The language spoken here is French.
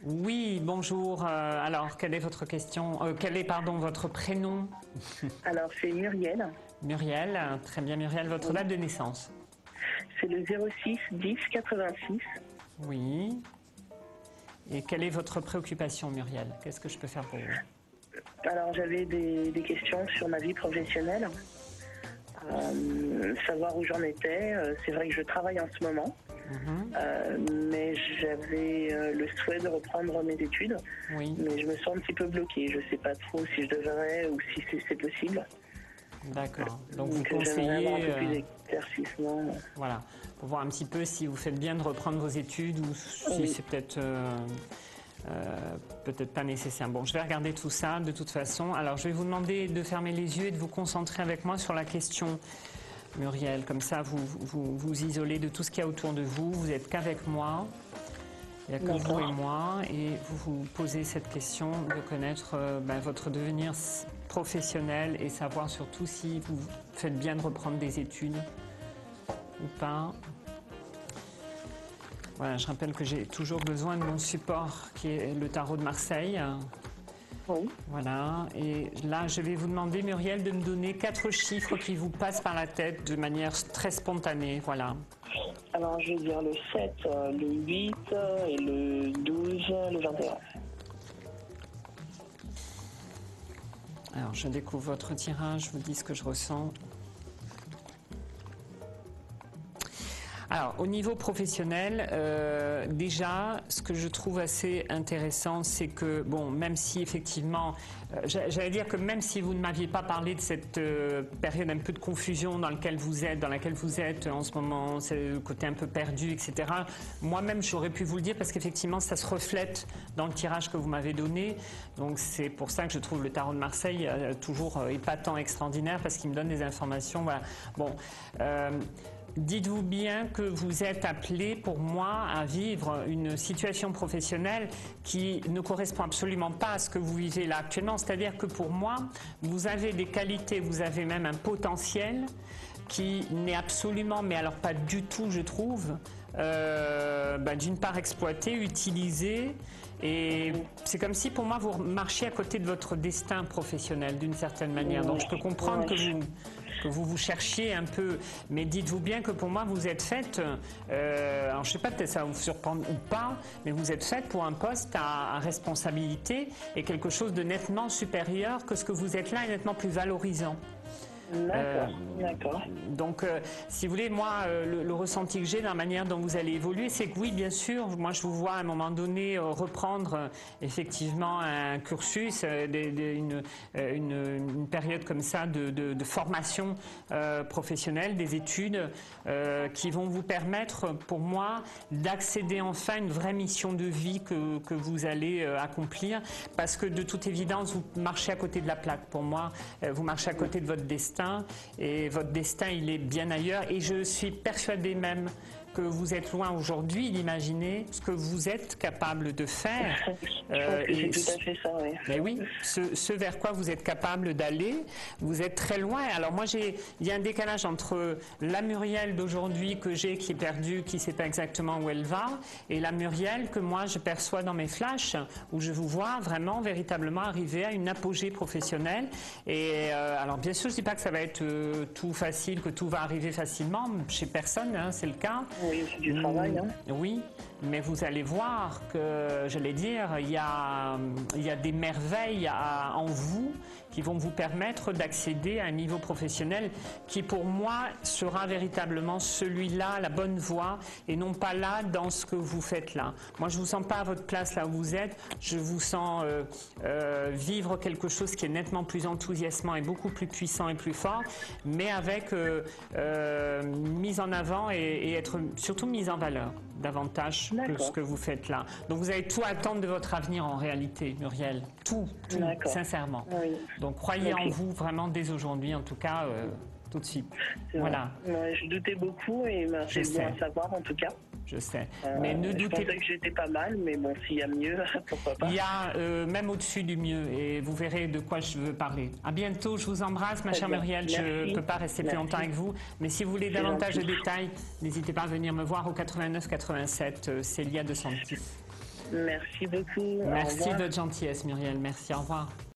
Oui, bonjour. Alors, quelle est votre question? Quel est, pardon, votre prénom? Alors, c'est Muriel. Muriel, très bien Muriel. Votre date de naissance? C'est le 06 10 86. Oui. Et quelle est votre préoccupation, Muriel? Qu'est-ce que je peux faire pour vous? Alors, j'avais des questions sur ma vie professionnelle. Savoir où j'en étais. C'est vrai que je travaille en ce moment. Mais j'avais le souhait de reprendre mes études. Oui. Mais je me sens un petit peu bloquée. Je ne sais pas trop si je devrais ou si c'est possible. D'accord. Donc vous j'aimerais avoir un peu plus conseillez, d'éclaircissement. voilà, pour voir un petit peu si vous faites bien de reprendre vos études ou si Oui. c'est peut-être peut-être pas nécessaire. Bon, je vais regarder tout ça de toute façon. Alors, je vais vous demander de fermer les yeux et de vous concentrer avec moi sur la question, Muriel. Comme ça, vous isolez de tout ce qu'il y a autour de vous. Vous n'êtes qu'avec moi. Il n'y a que vous et moi. Et vous posez cette question de connaître votre devenir professionnel et savoir surtout si vous faites bien de reprendre des études ou pas. Voilà, je rappelle que j'ai toujours besoin de mon support qui est le tarot de Marseille. Oui. Voilà, et là je vais vous demander, Muriel, de me donner 4 chiffres qui vous passent par la tête de manière très spontanée. Voilà. Alors, je vais dire le 7, le 8 et le 12, le 21. Alors, je découvre votre tirage, je vous dis ce que je ressens. Alors, au niveau professionnel, déjà, ce que je trouve assez intéressant, c'est que, bon, même si effectivement, j'allais dire que même si vous ne m'aviez pas parlé de cette période un peu de confusion dans laquelle vous êtes en ce moment, c'est le côté un peu perdu, etc. Moi-même, j'aurais pu vous le dire parce qu'effectivement, ça se reflète dans le tirage que vous m'avez donné. Donc, c'est pour ça que je trouve le tarot de Marseille toujours épatant, extraordinaire, parce qu'il me donne des informations. Voilà. Bon. Dites-vous bien que vous êtes appelé, pour moi, à vivre une situation professionnelle qui ne correspond absolument pas à ce que vous vivez là actuellement. C'est-à-dire que pour moi, vous avez des qualités, vous avez même un potentiel qui n'est absolument, mais alors pas du tout, je trouve, d'une part exploité, utilisé. Et c'est comme si pour moi vous marchiez à côté de votre destin professionnel d'une certaine manière. Donc je peux comprendre que vous cherchiez un peu, mais dites-vous bien que pour moi vous êtes faite, alors je sais pas, peut-être ça va vous surprendre ou pas, mais vous êtes faite pour un poste à responsabilité et quelque chose de nettement supérieur que ce que vous êtes là et nettement plus valorisant. D'accord. Donc, si vous voulez, moi, le ressenti que j'ai dans la manière dont vous allez évoluer, c'est que oui, bien sûr, moi, je vous vois à un moment donné reprendre effectivement un cursus, une période comme ça de formation professionnelle, des études qui vont vous permettre, pour moi, d'accéder enfin à une vraie mission de vie que vous allez accomplir, parce que de toute évidence, vous marchez à côté de la plaque. Pour moi, vous marchez à côté de votre destin. Et votre destin, il est bien ailleurs. Et je suis persuadée même que vous êtes loin aujourd'hui d'imaginer ce que vous êtes capable de faire. C'est tout à fait ça, oui. Mais oui, ce vers quoi vous êtes capable d'aller, vous êtes très loin. Alors moi, il y a un décalage entre la Muriel d'aujourd'hui que j'ai, qui est perdue, qui ne sait pas exactement où elle va, et la Muriel que moi, je perçois dans mes flashs, où je vous vois vraiment, véritablement arriver à une apogée professionnelle. Et alors bien sûr, je ne dis pas que ça va être tout facile, que tout va arriver facilement. Chez personne, hein, c'est le cas. Oui, c'est du travail. Hein. Oui, mais vous allez voir que, j'allais dire, il y a des merveilles en vous qui vont vous permettre d'accéder à un niveau professionnel qui, pour moi, sera véritablement celui-là, la bonne voie, et non pas là dans ce que vous faites là. Moi, je ne vous sens pas à votre place là où vous êtes. Je vous sens vivre quelque chose qui est nettement plus enthousiasmant et beaucoup plus puissant et plus fort, mais avec mise en avant et être surtout mise en valeur davantage que ce que vous faites là. Donc vous avez tout à attendre de votre avenir en réalité, Muriel. Tout, sincèrement. Oui. Donc croyez en vous vraiment dès aujourd'hui, en tout cas tout de suite. Voilà. Je doutais beaucoup et c'est bon à savoir en tout cas. Je sais. Mais ne doutez pas. Je pensais que j'étais pas mal, mais bon, s'il y a mieux, pourquoi pas. Il y a même au-dessus du mieux et vous verrez de quoi je veux parler. À bientôt, je vous embrasse, ma chère Muriel. Je ne peux pas rester plus longtemps avec vous. Mais si vous voulez davantage de détails, n'hésitez pas à venir me voir au 89 87 Célia de Santis. Merci beaucoup. Au Merci de revoir. votre gentillesse, Muriel. Merci, au revoir.